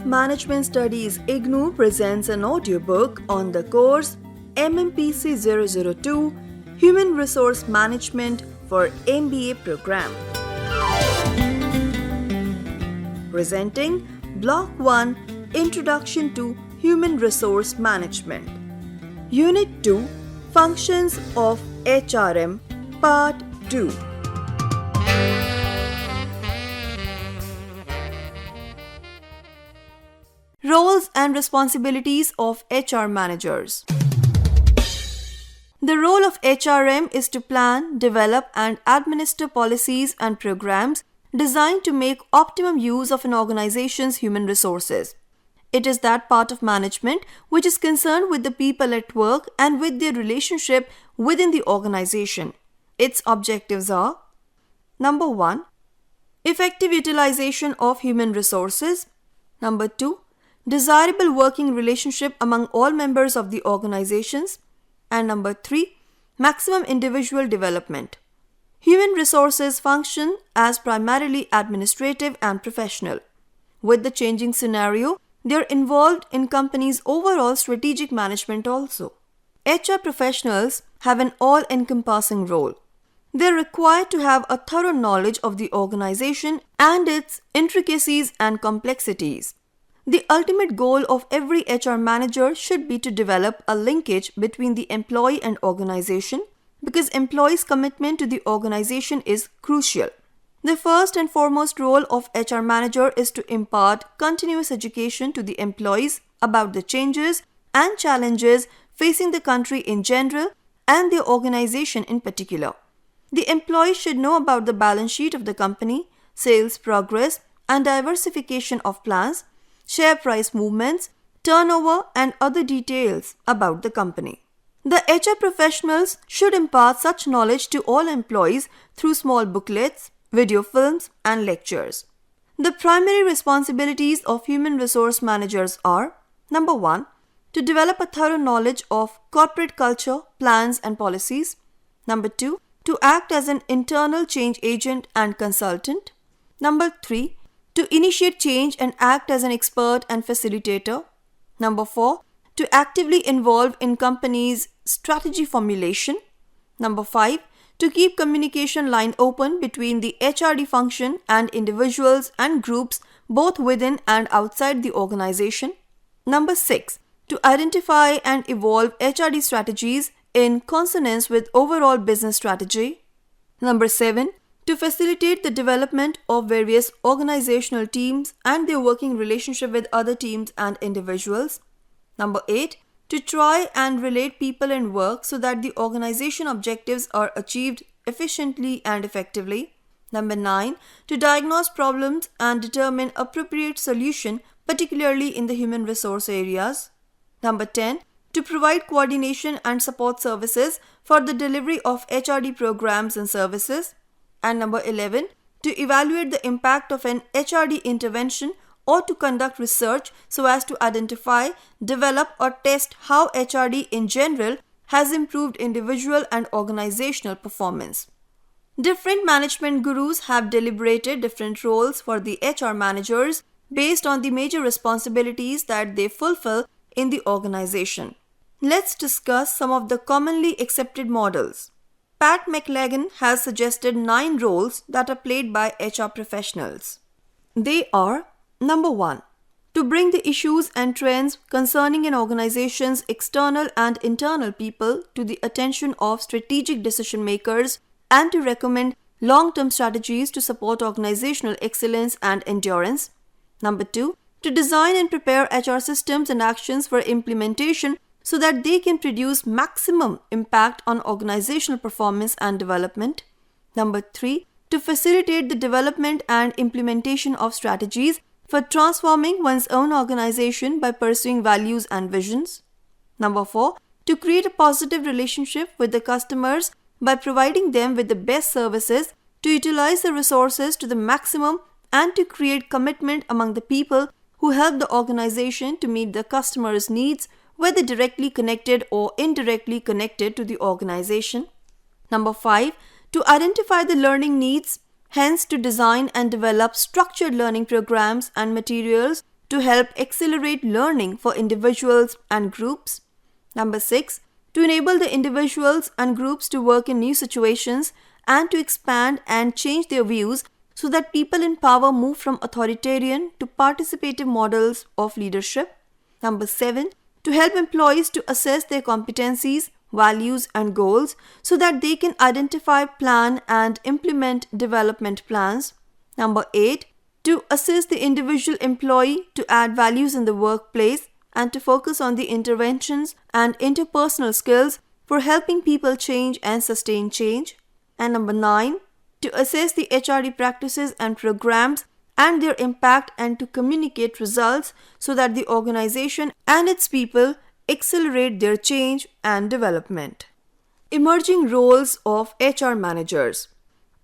of Management Studies IGNOU presents an audiobook on the course MMPC-002 Human Resource Management for MBA program. Presenting Block 1 Introduction to Human Resource Management. Unit-2 Functions of HRM Part 2. Roles and responsibilities of HR managers. The role of HRM is to plan, develop, and administer policies and programs designed to make optimum use of an organization's human resources. It is that part of management which is concerned with the people at work and with their relationship within the organization. Its objectives are: Number 1. Effective utilization of human resources. Number 2. Desirable working relationship among all members of the organizations. And number 3. Maximum individual development. Human resources function as primarily administrative and professional. With the changing scenario, they are involved in companies' overall strategic management also. HR professionals have an all-encompassing role. They are required to have a thorough knowledge of the organization and its intricacies and complexities. The ultimate goal of every HR manager should be to develop a linkage between the employee and organization, because employees' commitment to the organization is crucial. The first and foremost role of HR manager is to impart continuous education to the employees about the changes and challenges facing the country in general and the organization in particular. The employee should know about the balance sheet of the company, sales progress and diversification of plans, share price movements, turnover, and other details about the company. The HR professionals should impart such knowledge to all employees through small booklets, video films, and lectures. The primary responsibilities of human resource managers are: Number 1. To develop a thorough knowledge of corporate culture, plans, and policies. Number 2. To act as an internal change agent and consultant. Number 3. To initiate change and act as an expert and facilitator. Number 4. To actively involve in companies' strategy formulation. Number 5. To keep communication line open between the HRD function and individuals and groups both within and outside the organization. Number 6. To identify and evolve HRD strategies in consonance with overall business strategy. Number 7. To facilitate the development of various organizational teams and their working relationship with other teams and individuals. Number 8. To try and relate people and work so that the organization objectives are achieved efficiently and effectively. Number 9. To diagnose problems and determine appropriate solution, particularly in the human resource areas. Number 10. To provide coordination and support services for the delivery of HRD programs and services. And number 11, to evaluate the impact of an HRD intervention or to conduct research so as to identify, develop, or test how HRD in general has improved individual and organizational performance. Different management gurus have deliberated different roles for the HR managers based on the major responsibilities that they fulfill in the organization. Let's discuss some of the commonly accepted models. Pat McLagan has suggested 9 roles that are played by HR professionals. They are: Number 1. To bring the issues and trends concerning an organization's external and internal people to the attention of strategic decision makers and to recommend long-term strategies to support organizational excellence and endurance. Number 2. To design and prepare HR systems and actions for implementation so that they can produce maximum impact on organizational performance and development. Number 3. To facilitate the development and implementation of strategies for transforming one's own organization by pursuing values and visions. Number 4. To create a positive relationship with the customers by providing them with the best services, to utilize the resources to the maximum, and to create commitment among the people who help the organization to meet the customers' needs, whether directly connected or indirectly connected to the organization. Number 5. To identify the learning needs, hence to design and develop structured learning programs and materials to help accelerate learning for individuals and groups. Number 6, to enable the individuals and groups to work in new situations and to expand and change their views so that people in power move from authoritarian to participative models of leadership. Number 7, to help employees to assess their competencies, values, and goals so that they can identify, plan, and implement development plans. Number 8, to assist the individual employee to add values in the workplace and to focus on the interventions and interpersonal skills for helping people change and sustain change. And number 9, to assess the HRD practices and programs and their impact and to communicate results so that the organization and its people accelerate their change and development. Emerging roles of HR managers.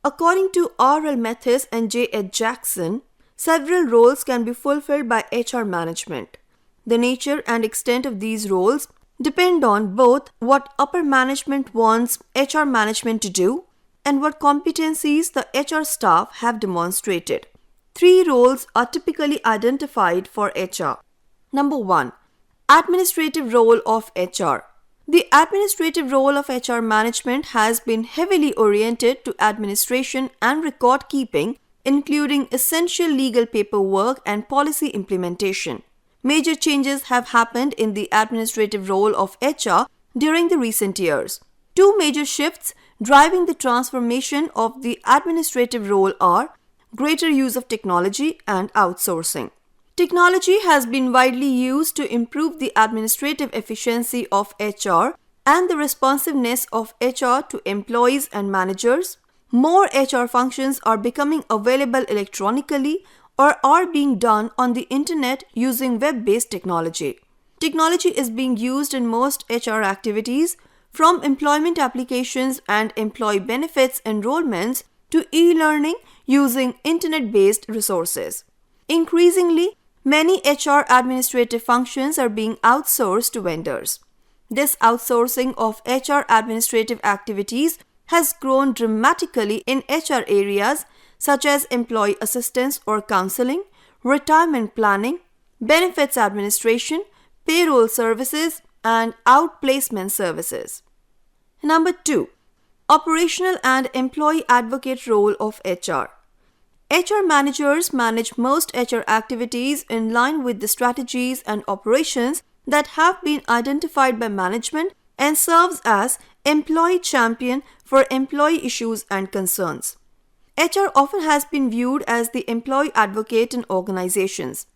According to R.L. Mathis and J.H. Jackson, several roles can be fulfilled by HR management. The nature and extent of these roles depend on both what upper management wants HR management to do and what competencies the HR staff have demonstrated. 3 roles are typically identified for HR. Number 1, administrative role of HR. The administrative role of HR management has been heavily oriented to administration and record keeping, including essential legal paperwork and policy implementation. Major changes have happened in the administrative role of HR during the recent years. 2 major shifts driving the transformation of the administrative role are greater use of technology and outsourcing. Technology has been widely used to improve the administrative efficiency of HR and the responsiveness of HR to employees and managers. More HR functions are becoming available electronically or are being done on the internet using web-based technology. Technology is being used in most HR activities, from employment applications and employee benefits enrollments to e-learning using internet-based resources. Increasingly, many HR administrative functions are being outsourced to vendors. This outsourcing of HR administrative activities has grown dramatically in HR areas such as employee assistance or counseling, retirement planning, benefits administration, payroll services, and outplacement services. Number 2, operational and employee advocate role of HR. HR managers manage most HR activities in line with the strategies and operations that have been identified by management and serves as employee champion for employee issues and concerns. HR often has been viewed as the employee advocate in organizations.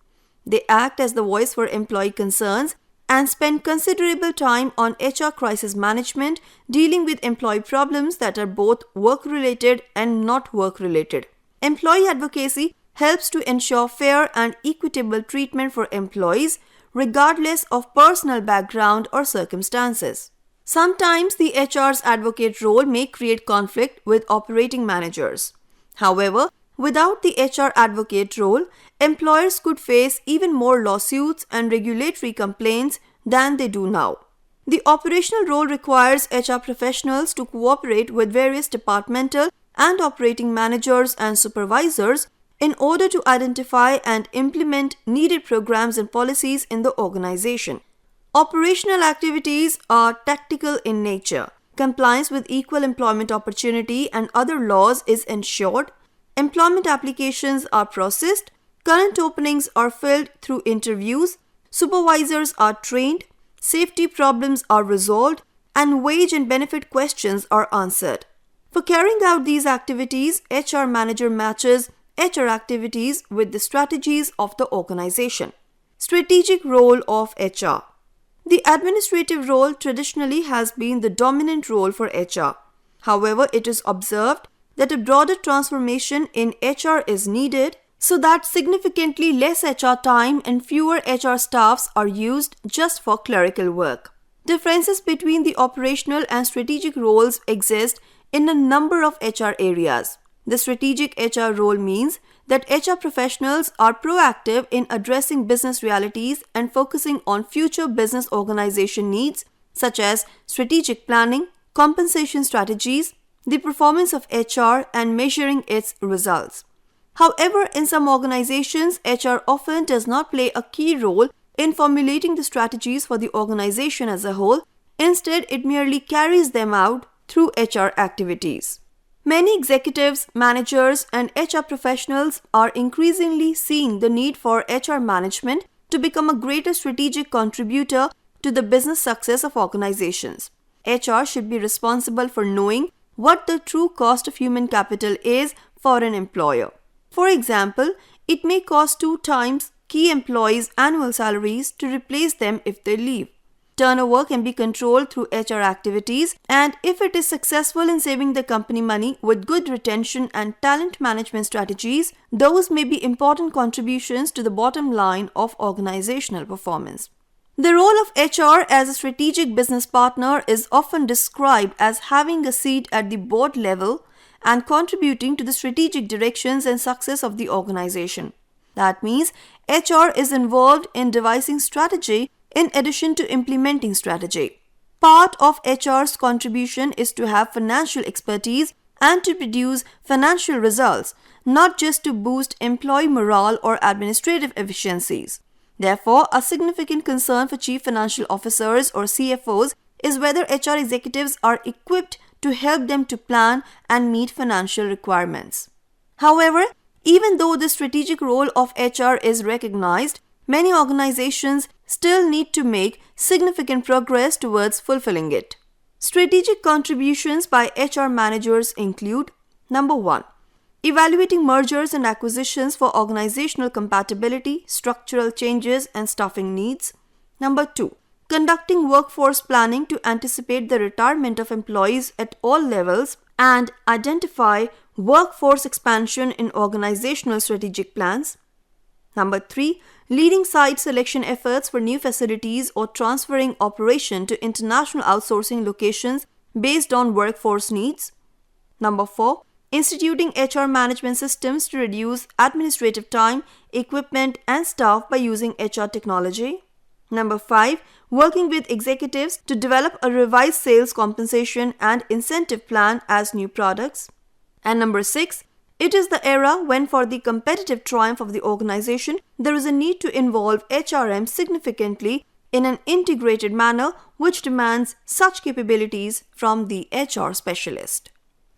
They act as the voice for employee concerns and spend considerable time on HR crisis management, dealing with employee problems that are both work-related and not work-related. Employee advocacy helps to ensure fair and equitable treatment for employees, regardless of personal background or circumstances. Sometimes the HR's advocate role may create conflict with operating managers. However, without the HR advocate role, employers could face even more lawsuits and regulatory complaints than they do now. The operational role requires HR professionals to cooperate with various departmental and operating managers and supervisors in order to identify and implement needed programs and policies in the organization. Operational activities are tactical in nature. Compliance with equal employment opportunity and other laws is ensured. Employment applications are processed. Current openings are filled through interviews. Supervisors are trained. Safety problems are resolved. And wage and benefit questions are answered. For carrying out these activities, HR manager matches HR activities with the strategies of the organization. Strategic role of HR. The administrative role traditionally has been the dominant role for HR. However, it is observed that a broader transformation in HR is needed so that significantly less HR time and fewer HR staffs are used just for clerical work. Differences between the operational and strategic roles exist in a number of HR areas. The strategic HR role means that HR professionals are proactive in addressing business realities and focusing on future business organization needs such as strategic planning, compensation strategies, the performance of HR, and measuring its results. However, in some organizations, HR often does not play a key role in formulating the strategies for the organization as a whole. Instead, it merely carries them out through HR activities. Many executives, managers, and HR professionals are increasingly seeing the need for HR management to become a greater strategic contributor to the business success of organizations. HR should be responsible for knowing what the true cost of human capital is for an employer. For example, it may cost 2 times key employees' annual salaries to replace them if they leave. Turnover can be controlled through HR activities, and if it is successful in saving the company money with good retention and talent management strategies, those may be important contributions to the bottom line of organizational performance. The role of HR as a strategic business partner is often described as having a seat at the board level and contributing to the strategic directions and success of the organization. That means HR is involved in devising strategy in addition to implementing strategy. Part of HR's contribution is to have financial expertise and to produce financial results, not just to boost employee morale or administrative efficiencies. Therefore, a significant concern for chief financial officers or CFOs is whether HR executives are equipped to help them to plan and meet financial requirements. However, even though the strategic role of HR is recognized, many organizations still need to make significant progress towards fulfilling it. Strategic contributions by HR managers include: Number 1. Evaluating mergers and acquisitions for organizational compatibility, structural changes, and staffing needs. Number 2. Conducting workforce planning to anticipate the retirement of employees at all levels and identify workforce expansion in organizational strategic plans. Number 3. Leading site selection efforts for new facilities or transferring operation to international outsourcing locations based on workforce needs. Number 4. Instituting HR management systems to reduce administrative time, equipment, and staff by using HR technology. Number 5. Working with executives to develop a revised sales compensation and incentive plan as new products. And number 6. It is the era when, for the competitive triumph of the organization, there is a need to involve HRM significantly in an integrated manner, which demands such capabilities from the HR specialist.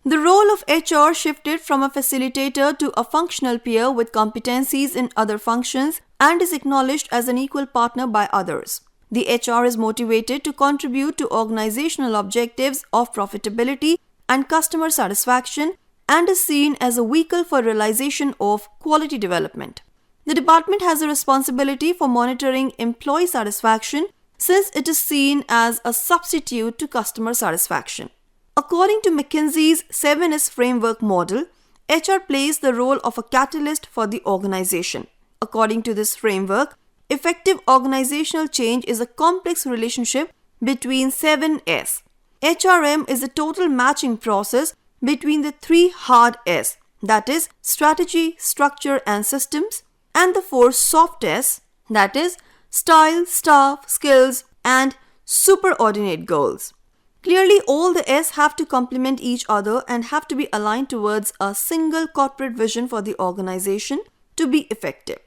The role of HR shifted from a facilitator to a functional peer with competencies in other functions and is acknowledged as an equal partner by others. The HR is motivated to contribute to organizational objectives of profitability and customer satisfaction and is seen as a vehicle for realization of quality development. The department has a responsibility for monitoring employee satisfaction since it is seen as a substitute to customer satisfaction. According to McKinsey's 7S framework model, HR plays the role of a catalyst for the organization. According to this framework, effective organizational change is a complex relationship between 7S. HRM is a total matching process between the 3 hard S, that is, strategy, structure, and systems, and the 4 soft S, that is, style, staff, skills, and superordinate goals. Clearly, all the S have to complement each other and have to be aligned towards a single corporate vision for the organization to be effective.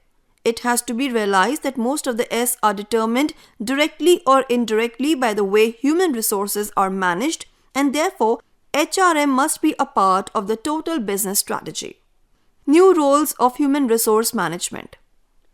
It has to be realized that most of the S are determined directly or indirectly by the way human resources are managed, and therefore, HRM must be a part of the total business strategy. New roles of human resource management.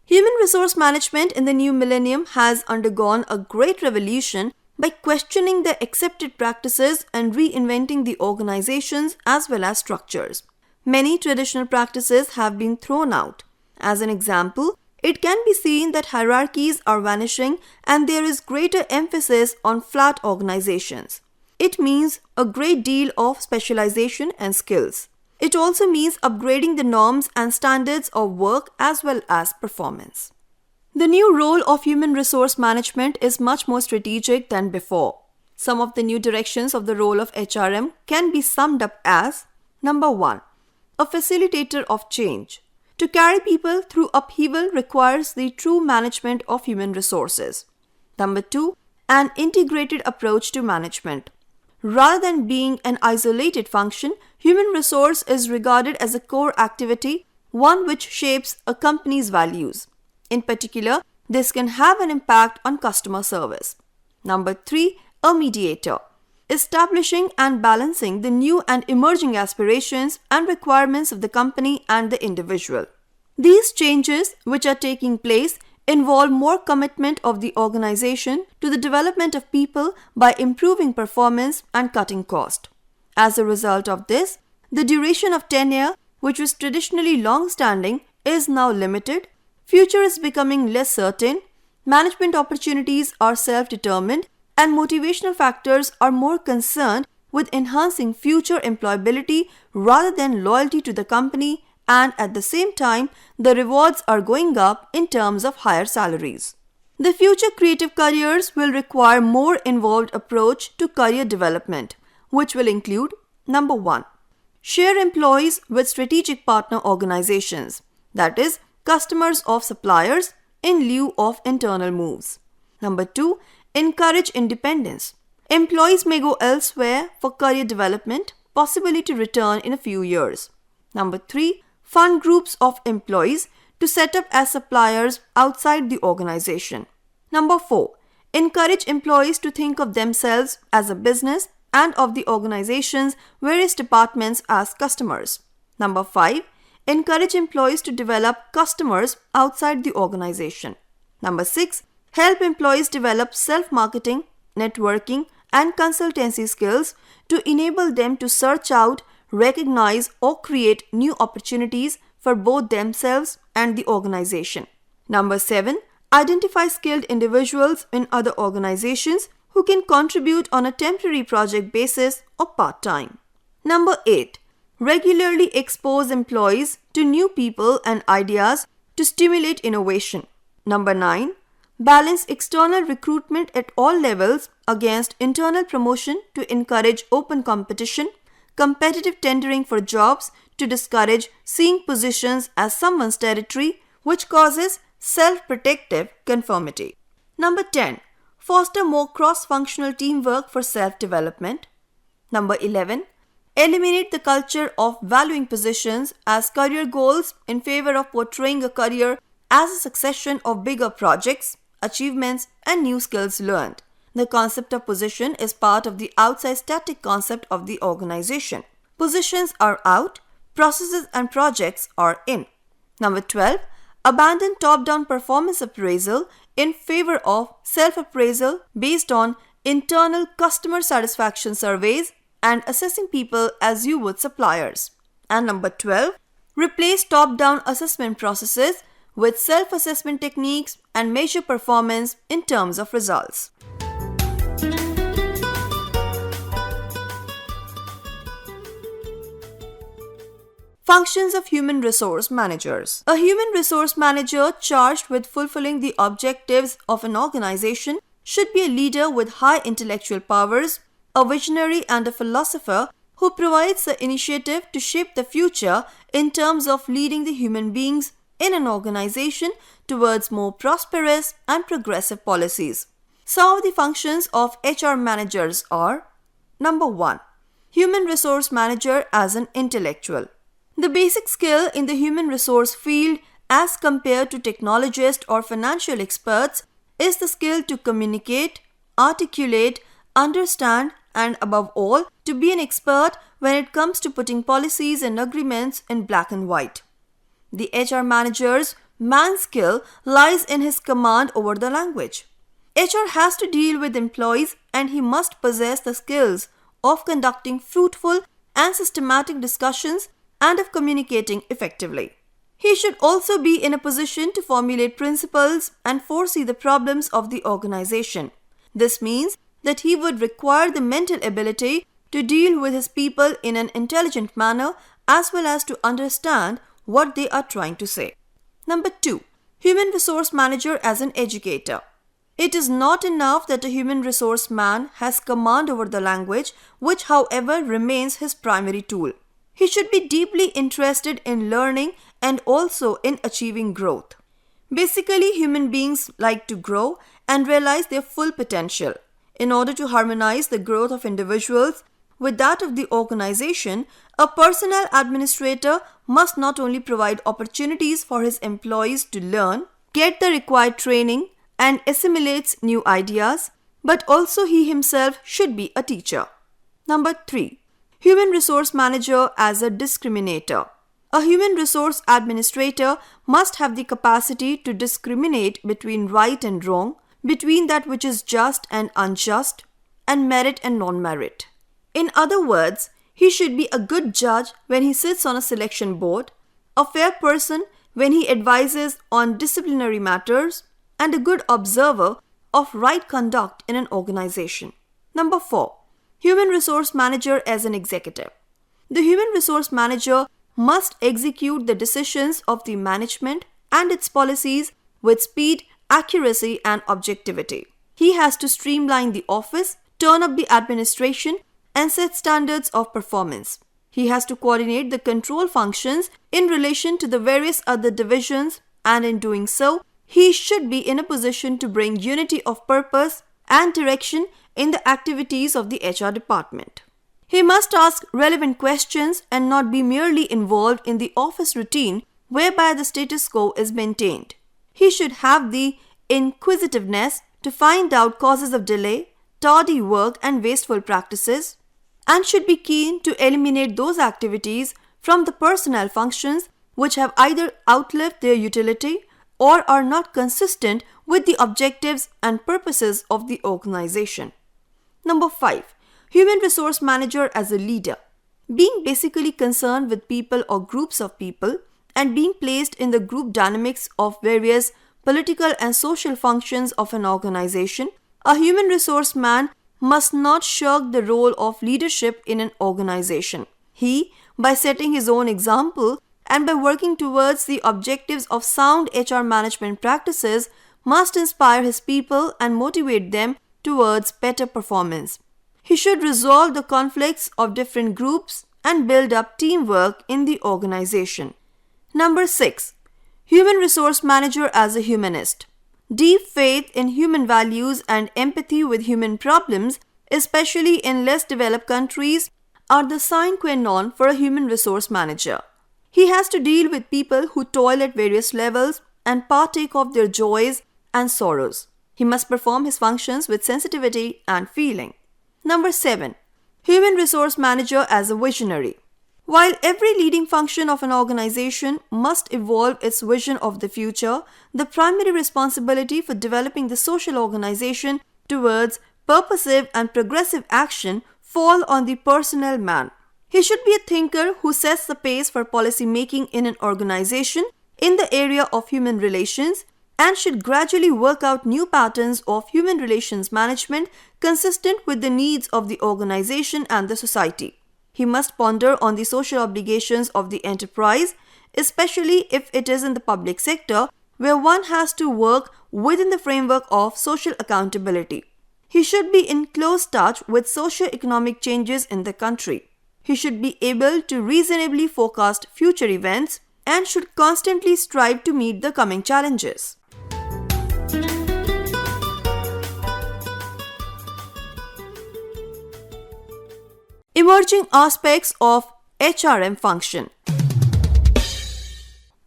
Human resource management in the new millennium has undergone a great revolution by questioning the accepted practices and reinventing the organizations as well as structures. Many traditional practices have been thrown out. As an example, it can be seen that hierarchies are vanishing and there is greater emphasis on flat organizations. It means a great deal of specialization and skills. It also means upgrading the norms and standards of work as well as performance. The new role of human resource management is much more strategic than before. Some of the new directions of the role of HRM can be summed up as: Number 1. A facilitator of change. To carry people through upheaval requires the true management of human resources. Number 2. An integrated approach to management. Rather than being an isolated function, human resource is regarded as a core activity one which shapes a company's values. In particular, this can have an impact on customer service. Number 3, a mediator. Establishing and balancing the new and emerging aspirations and requirements of the company and the individual. These changes, which are taking place, involve more commitment of the organization to the development of people by improving performance and cutting cost. As a result of this, the duration of tenure, which was traditionally long-standing, is now limited, future is becoming less certain, management opportunities are self-determined, and motivational factors are more concerned with enhancing future employability rather than loyalty to the company, and at the same time, the rewards are going up in terms of higher salaries. The future creative careers will require more involved approach to career development, which will include number 1, share employees with strategic partner organizations, that is, customers of suppliers in lieu of internal moves. Number 2, encourage independence. Employees may go elsewhere for career development, possibly to return in a few years. Number 3, fund groups of employees to set up as suppliers outside the organization. Number 4, encourage employees to think of themselves as a business and of the organization's various departments as customers. Number 5, encourage employees to develop customers outside the organization. Number 6, help employees develop self-marketing, networking, and consultancy skills to enable them to search out, recognize, or create new opportunities for both themselves and the organization. Number 7, identify skilled individuals in other organizations who can contribute on a temporary project basis or part-time. Number 8, regularly expose employees to new people and ideas to stimulate innovation. Number 9, balance external recruitment at all levels against internal promotion to encourage open competition, competitive tendering for jobs to discourage seeing positions as someone's territory, which causes self-protective conformity. Number 10, foster more cross-functional teamwork for self-development. Number 11, eliminate the culture of valuing positions as career goals in favor of portraying a career as a succession of bigger projects, achievements, and new skills learned. The concept of position is part of the outside static concept of the organization. Positions are out, processes and projects are in. Number 12, abandon top-down performance appraisal in favor of self-appraisal based on internal customer satisfaction surveys and assessing people as you would suppliers. And number 12, replace top-down assessment processes with self-assessment techniques and measure performance in terms of results. Functions of human resource managers. A human resource manager charged with fulfilling the objectives of an organization should be a leader with high intellectual powers, a visionary and a philosopher who provides the initiative to shape the future in terms of leading the human beings in an organization towards more prosperous and progressive policies. Some of the functions of HR managers are: number 1, human resource manager as an intellectual. The basic skill in the human resource field as compared to technologists or financial experts is the skill to communicate, articulate, understand, and above all, to be an expert when it comes to putting policies and agreements in black and white. The HR manager's man's skill lies in his command over the language. HR has to deal with employees and he must possess the skills of conducting fruitful and systematic discussions and of communicating effectively. He should also be in a position to formulate principles and foresee the problems of the organization. This means that he would require the mental ability to deal with his people in an intelligent manner as well as to understand what they are trying to say. Number 2, human resource manager as an educator. It is not enough that a human resource man has command over the language, which however remains his primary tool. He should be deeply interested in learning and also in achieving growth. Basically, human beings like to grow and realize their full potential. In order to harmonize the growth of individuals with that of the organization, a personnel administrator must not only provide opportunities for his employees to learn, get the required training, and assimilate new ideas, but also he himself should be a teacher. Number 3. Human Resource Manager as a discriminator. A human resource administrator must have the capacity to discriminate between right and wrong, between that which is just and unjust, and merit and non-merit. In other words, he should be a good judge when he sits on a selection board, a fair person when he advises on disciplinary matters, and a good observer of right conduct in an organization. Number 4. Human Resource Manager as an executive. The Human Resource Manager must execute the decisions of the management and its policies with speed, accuracy, and objectivity. He has to streamline the office, turn up the administration, and set standards of performance. He has to coordinate the control functions in relation to the various other divisions, and in doing so, he should be in a position to bring unity of purpose and direction in the activities of the HR department. He must ask relevant questions and not be merely involved in the office routine whereby the status quo is maintained. He should have the inquisitiveness to find out causes of delay, tardy work, and wasteful practices, and should be keen to eliminate those activities from the personnel functions which have either outlived their utility or are not consistent with the objectives and purposes of the organization. Number 5. Human Resource Manager as a leader. Being basically concerned with people or groups of people and being placed in the group dynamics of various political and social functions of an organization, a human resource man must not shirk the role of leadership in an organization. He, by setting his own example and by working towards the objectives of sound HR management practices, must inspire his people and motivate them towards better performance. He should resolve the conflicts of different groups and build up teamwork in the organization. Number 6. Human Resource Manager as a humanist. Deep faith in human values and empathy with human problems, especially in less developed countries, are the sine qua non for a human resource manager. He has to deal with people who toil at various levels and partake of their joys and sorrows. He must perform his functions with sensitivity and feeling. Number 7. Human Resource Manager as a visionary. While every leading function of an organization must evolve its vision of the future, the primary responsibility for developing the social organization towards purposive and progressive action fall on the personnel man. He should be a thinker who sets the pace for policy making in an organization in the area of human relations and should gradually work out new patterns of human relations management consistent with the needs of the organization and the society. He must ponder on the social obligations of the enterprise, especially if it is in the public sector, where one has to work within the framework of social accountability. He should be in close touch with socio-economic changes in the country. He should be able to reasonably forecast future events and should constantly strive to meet the coming challenges. Emerging aspects of HRM function.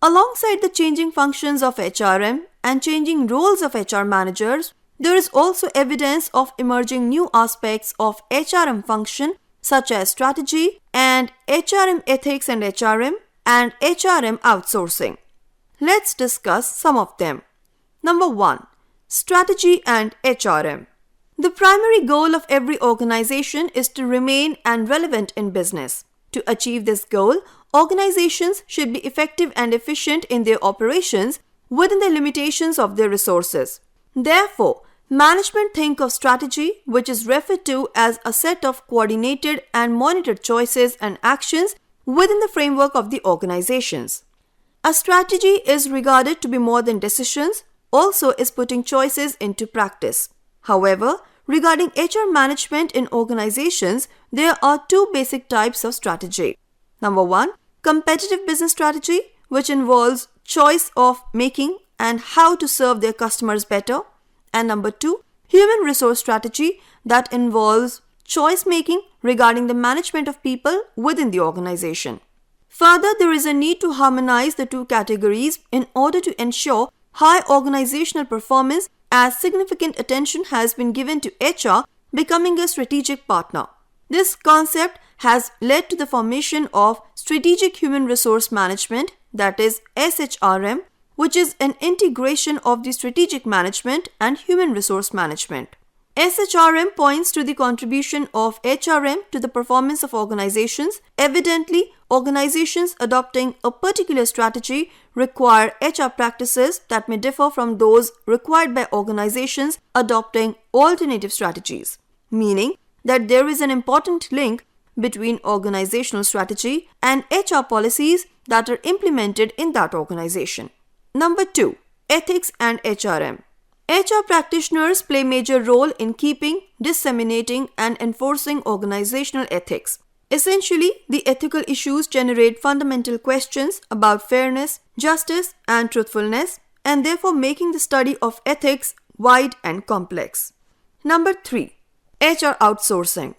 Alongside the changing functions of HRM and changing roles of HR managers, there is also evidence of emerging new aspects of HRM function such as strategy and HRM ethics and HRM outsourcing. Let's discuss some of them. Number 1. Strategy and HRM. The primary goal of every organization is to remain and relevant in business. To achieve this goal, organizations should be effective and efficient in their operations within the limitations of their resources. Therefore, management think of strategy, which is referred to as a set of coordinated and monitored choices and actions within the framework of the organizations. A strategy is regarded to be more than decisions, also is putting choices into practice. However, regarding HR management in organizations, there are two basic types of strategy. Number 1, competitive business strategy, which involves choice of making and how to serve their customers better. And number 2, human resource strategy that involves choice making regarding the management of people within the organization. Further, there is a need to harmonize the two categories in order to ensure high organizational performance, as significant attention has been given to HR becoming a strategic partner. This concept has led to the formation of Strategic Human Resource Management, that is SHRM, which is an integration of the strategic management and human resource management. SHRM points to the contribution of HRM to the performance of organizations. Evidently, organizations adopting a particular strategy require HR practices that may differ from those required by organizations adopting alternative strategies, meaning that there is an important link between organizational strategy and HR policies that are implemented in that organization. Number 2. Ethics and HRM. HR practitioners play a major role in keeping, disseminating, and enforcing organizational ethics. Essentially, the ethical issues generate fundamental questions about fairness, justice, and truthfulness, and therefore making the study of ethics wide and complex. Number 3. HR outsourcing.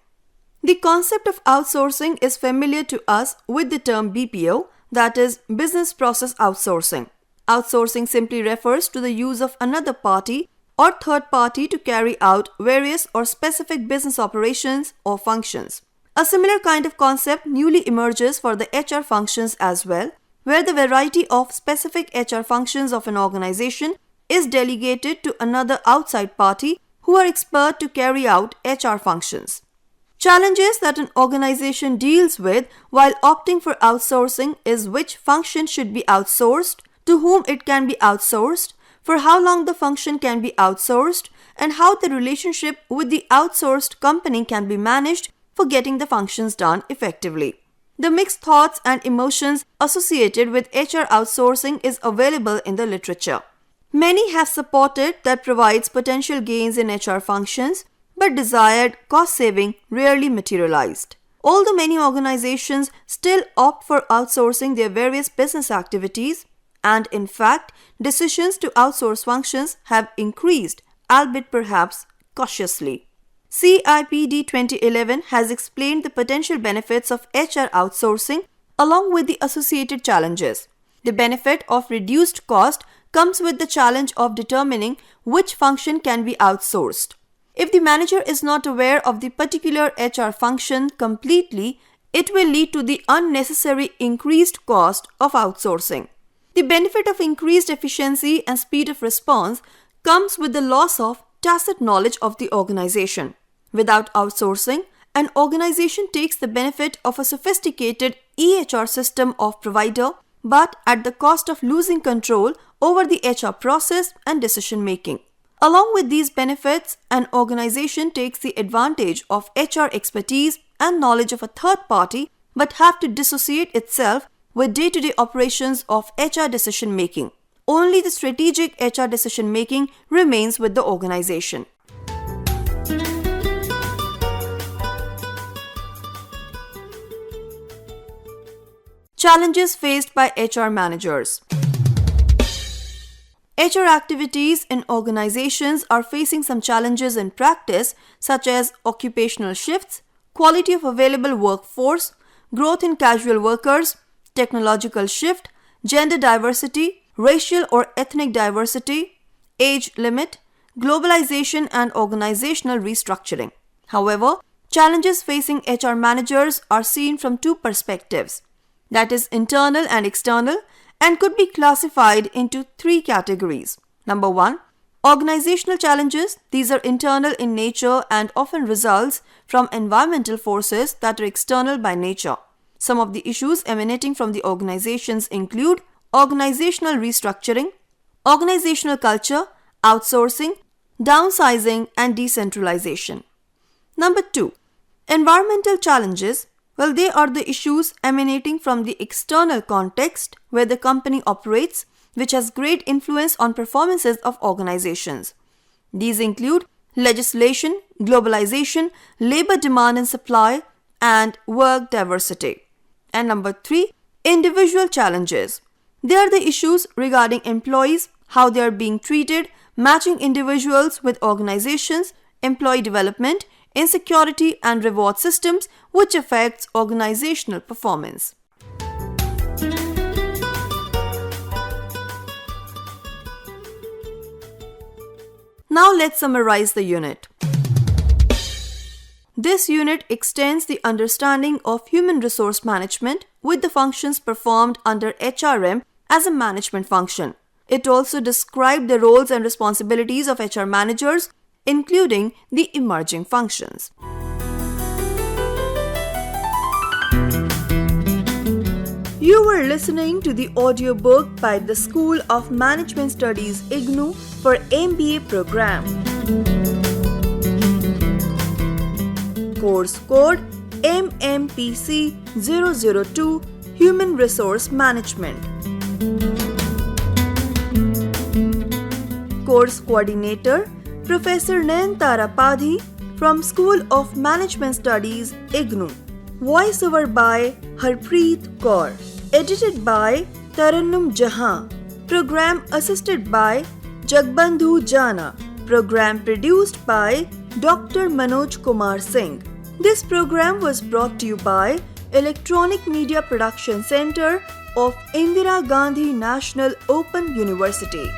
The concept of outsourcing is familiar to us with the term BPO, that is, business process outsourcing. Outsourcing simply refers to the use of another party or third party to carry out various or specific business operations or functions. A similar kind of concept newly emerges for the HR functions as well, where the variety of specific HR functions of an organization is delegated to another outside party who are expert to carry out HR functions. Challenges that an organization deals with while opting for outsourcing is which function should be outsourced, to whom it can be outsourced, for how long the function can be outsourced, and how the relationship with the outsourced company can be managed for getting the functions done effectively. The mixed thoughts and emotions associated with HR outsourcing is available in the literature. Many have supported that provides potential gains in HR functions, but desired cost saving rarely materialized. Although many organizations still opt for outsourcing their various business activities, and in fact, decisions to outsource functions have increased, albeit perhaps cautiously. CIPD 2011 has explained the potential benefits of HR outsourcing along with the associated challenges. The benefit of reduced cost comes with the challenge of determining which function can be outsourced. If the manager is not aware of the particular HR function completely, it will lead to the unnecessary increased cost of outsourcing. The benefit of increased efficiency and speed of response comes with the loss of tacit knowledge of the organization. Without outsourcing, an organization takes the benefit of a sophisticated EHR system of provider, but at the cost of losing control over the HR process and decision making. Along with these benefits, an organization takes the advantage of HR expertise and knowledge of a third party, but have to dissociate itself with day-to-day operations of HR decision making. Only the strategic HR decision making remains with the organization. Challenges faced by HR managers. HR activities in organizations are facing some challenges in practice, such as occupational shifts, quality of available workforce, growth in casual workers, technological shift, gender diversity, racial or ethnic diversity, age limit, globalization and organizational restructuring. However, challenges facing HR managers are seen from two perspectives, that is internal and external, and could be classified into three categories. Number 1, organizational challenges. These are internal in nature and often results from environmental forces that are external by nature. Some of the issues emanating from the organizations include organizational restructuring, organizational culture, outsourcing, downsizing, and decentralization. Number 2, environmental challenges. Well, they are the issues emanating from the external context where the company operates, which has great influence on performances of organizations. These include legislation, globalization, labor demand and supply, and work diversity. And number 3, individual challenges. They are the issues regarding employees, how they are being treated, matching individuals with organizations, employee development, insecurity and reward systems, which affects organizational performance. Now let's summarize the unit. This unit extends the understanding of human resource management with the functions performed under HRM as a management function. It also described the roles and responsibilities of HR managers, including the emerging functions. You were listening to the audiobook by the School of Management Studies IGNOU for MBA program. Course code MMPC-002 Human Resource Management. Course Coordinator Professor Nayantara Padhi from School of Management Studies IGNOU. Voiceover by Harpreet Kaur. Edited by Tarannum Jahan. Program assisted by Jagbandhu Jana. Program produced by Dr. Manoj Kumar Singh. This program was brought to you by Electronic Media Production Center of Indira Gandhi National Open University.